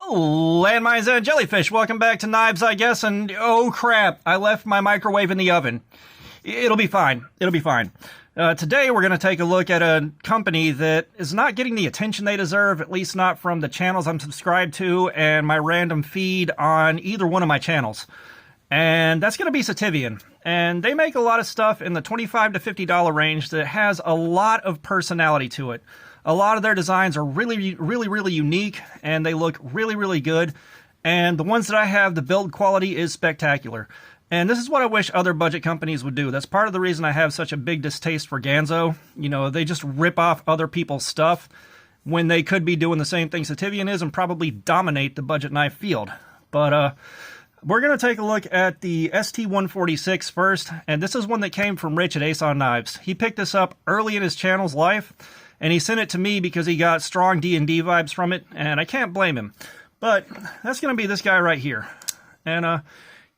Landmines and jellyfish, welcome back to Knives, I guess, and oh crap, I left my microwave in the oven. It'll be fine. It'll be fine. Today we're going to take a look at a company that is not getting the attention they deserve, at least not from the channels I'm subscribed to and my random feed on either one of my channels. And that's going to be Sativian. And they make a lot of stuff in the $25 to $50 range that has a lot of personality to it. A lot of their designs are really unique, and they look really good. And the ones that I have, the build quality is spectacular. And this is what I wish other budget companies would do. That's part of the reason I have such a big distaste for Ganzo. You know, they just rip off other people's stuff when they could be doing the same thing Sativian is and probably dominate the budget knife field. But we're going to take a look at the ST-146 first. And this is one that came from Rich at Ace on Knives. He picked this up early in his channel's life, and he sent it to me because he got strong D&D vibes from it, and I can't blame him. But that's going to be this guy right here. And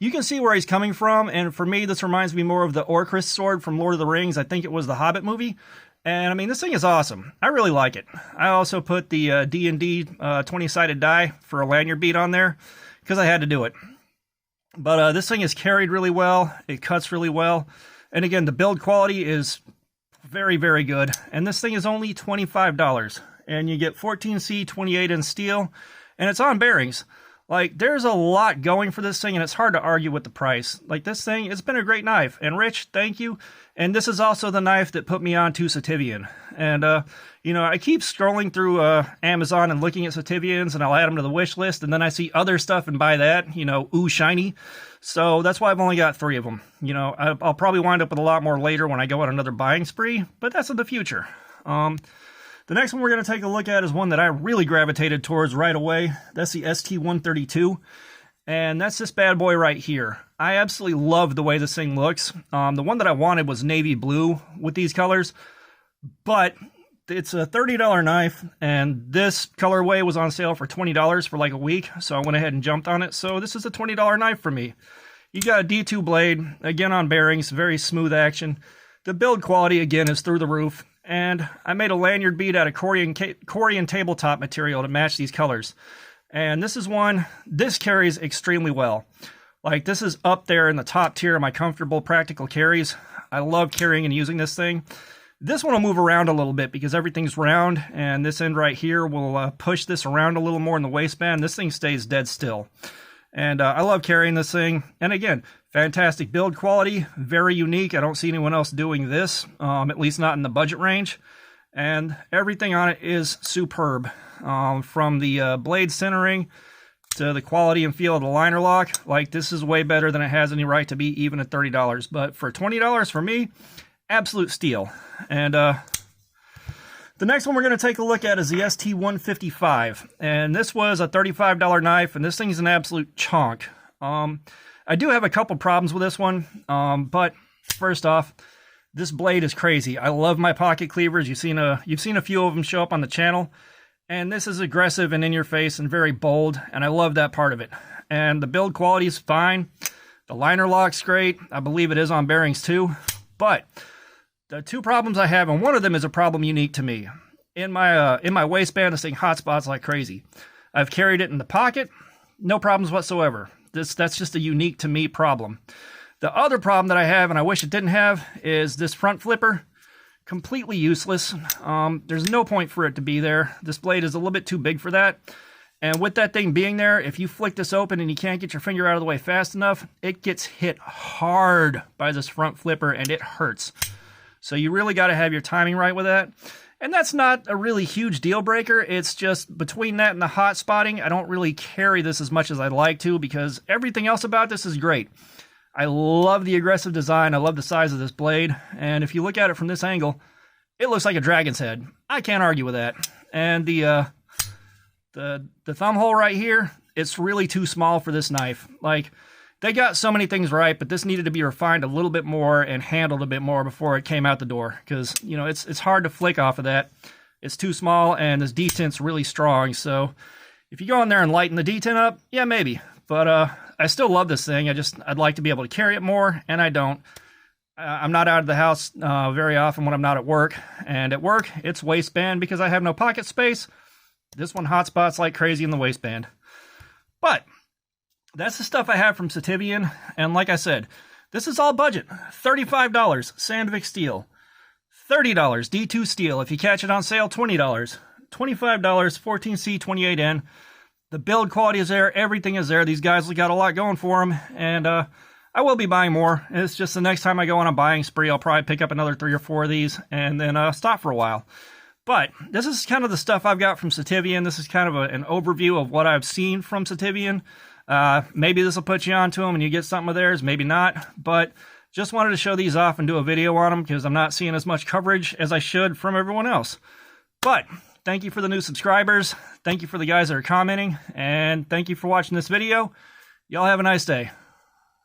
you can see where he's coming from, and for me, this reminds me more of the Orcrist sword from Lord of the Rings. I think it was the Hobbit movie. And, I mean, this thing is awesome. I really like it. I also put the D&D 20-sided die for a lanyard bead on there because I had to do it. But this thing is carried really well. It cuts really well. And, again, the build quality is very good. And this thing is only $25. And you get 14C 28 in steel. And it's on bearings. Like, there's a lot going for this thing, and it's hard to argue with the price. Like, this thing, it's been a great knife. And Rich, thank you. And this is also the knife that put me on to Sativian. And, you know, I keep scrolling through Amazon and looking at Sativians, and I'll add them to the wish list, and then I see other stuff and buy that, you know, ooh, shiny. So that's why I've only got 3 of them. You know, I'll probably wind up with a lot more later when I go on another buying spree, but that's in the future. The next one we're going to take a look at is one that I really gravitated towards right away. That's the ST-132, and that's this bad boy right here. I absolutely love the way this thing looks. The one that I wanted was navy blue with these colors, but it's a $30 knife, and this colorway was on sale for $20 for like a week, so I went ahead and jumped on it. So this is a $20 knife for me. You got a D2 blade, again on bearings, very smooth action. The build quality, again, is through the roof. And I made a lanyard bead out of Corian tabletop material to match these colors. And this is one, this carries extremely well. Like, this is up there in the top tier of my comfortable practical carries. I love carrying and using this thing. This one will move around a little bit because everything's round, and this end right here will push this around a little more in the waistband. This thing stays dead still. And I love carrying this thing. And again, fantastic build quality, very unique. I don't see anyone else doing this, at least not in the budget range. And everything on it is superb. From the blade centering to the quality and feel of the liner lock. Like, this is way better than it has any right to be, even at $30. But for $20 for me, absolute steal. And the next one we're going to take a look at is the ST-155. And this was a $35 knife, and this thing's an absolute chonk. I do have a couple problems with this one, but first off, this blade is crazy. I love my pocket cleavers. You've seen a few of them show up on the channel, and this is aggressive and in your face and very bold, and I love that part of it. And the build quality is fine. The liner lock's great. I believe it is on bearings too, but the 2 problems I have, and one of them is a problem unique to me. In my waistband, this thing hotspots like crazy. I've carried it in the pocket, no problems whatsoever. That's just a unique to me problem. The other problem that I have, and I wish it didn't have, is this front flipper. Completely useless. There's no point for it to be there. This blade is a little bit too big for that. And with that thing being there, if you flick this open and you can't get your finger out of the way fast enough, it gets hit hard by this front flipper, and it hurts. So you really got to have your timing right with that. And that's not a really huge deal breaker. It's just between that and the hot spotting, I don't really carry this as much as I'd like to because everything else about this is great. I love the aggressive design. I love the size of this blade. And if you look at it from this angle, it looks like a dragon's head. I can't argue with that. And the thumb hole right here, it's really too small for this knife. Like, they got so many things right, but this needed to be refined a little bit more and handled a bit more before it came out the door. Because, you know, it's hard to flick off of that. It's too small, and this detent's really strong. So if you go in there and lighten the detent up, yeah, maybe. But I still love this thing. I'd like to be able to carry it more, and I don't. I'm not out of the house very often when I'm not at work. And at work, it's waistband because I have no pocket space. This one hotspots like crazy in the waistband. But that's the stuff I have from Sativian. And like I said, this is all budget. $35 Sandvik steel. $30 D2 steel. If you catch it on sale, $20. $25 14C 28N. The build quality is there. Everything is there. These guys got a lot going for them. And I will be buying more. It's just the next time I go on a buying spree, I'll probably pick up another 3 or 4 of these and then stop for a while. But this is kind of the stuff I've got from Sativian. This is kind of an overview of what I've seen from Sativian. Maybe this will put you onto them and you get something of theirs, maybe not. But just wanted to show these off and do a video on them because I'm not seeing as much coverage as I should from everyone else. But thank you for the new subscribers. Thank you for the guys that are commenting. And thank you for watching this video. Y'all have a nice day.